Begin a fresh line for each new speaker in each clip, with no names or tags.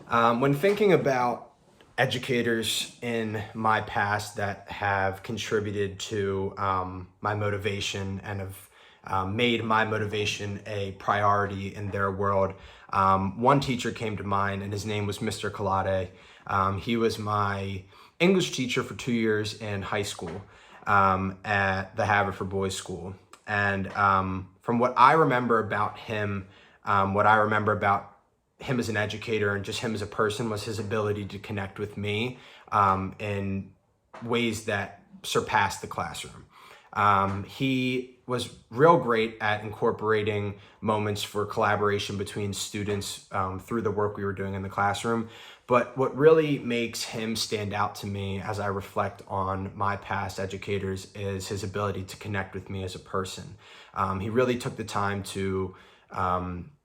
When thinking about educators in my past that have contributed to my motivation and have made my motivation a priority in their world, one teacher came to mind, and his name was Mr. Kalade. He was my English teacher for 2 years in high school at the Haverford Boys School. And from what I remember about him, what I remember about him as an educator and just him as a person was his ability to connect with me in ways that surpassed the classroom. He was real great at incorporating moments for collaboration between students through the work we were doing in the classroom. But what really makes him stand out to me as I reflect on my past educators is his ability to connect with me as a person. He really took the time to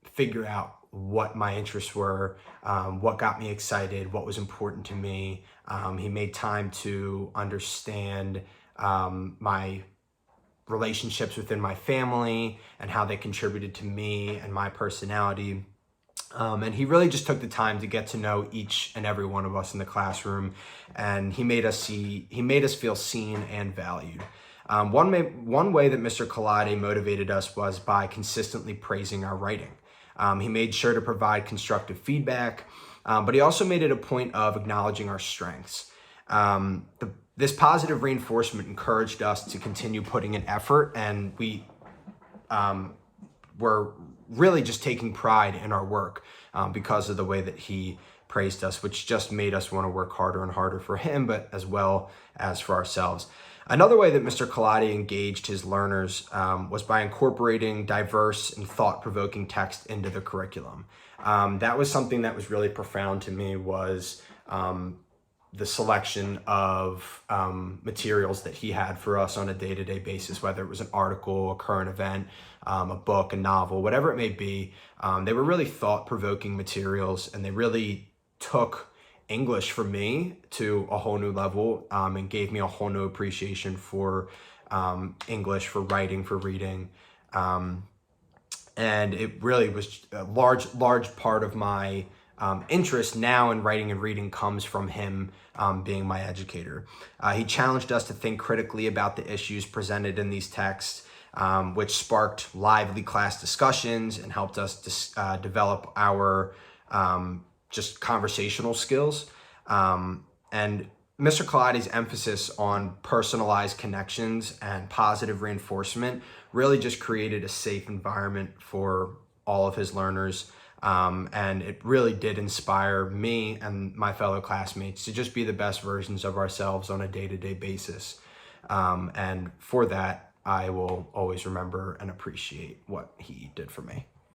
figure out what my interests were, what got me excited, what was important to me. He made time to understand my relationships within my family and how they contributed to me and my personality. And he really just took the time to get to know each and every one of us in the classroom, and he made us feel seen and valued. One way that Mr. Kalade motivated us was by consistently praising our writing. He made sure to provide constructive feedback, but he also made it a point of acknowledging our strengths. This positive reinforcement encouraged us to continue putting in effort, and we were really just taking pride in our work because of the way that he praised us, which just made us want to work harder and harder for him, but as well as for ourselves. Another way that Mr. Kalade engaged his learners was by incorporating diverse and thought-provoking text into the curriculum. That was something that was really profound to me, was the selection of materials that he had for us on a day-to-day basis, whether it was an article, a current event, a book, a novel, whatever it may be. They were really thought-provoking materials, and they really took English for me to a whole new level and gave me a whole new appreciation for English, for writing, for reading. And it really was a large part of my interest now in writing and reading comes from him being my educator. He challenged us to think critically about the issues presented in these texts, which sparked lively class discussions and helped us develop our just conversational skills. And Mr. Kalade's emphasis on personalized connections and positive reinforcement really just created a safe environment for all of his learners. And it really did inspire me and my fellow classmates to just be the best versions of ourselves on a day-to-day basis. And for that, I will always remember and appreciate what he did for me.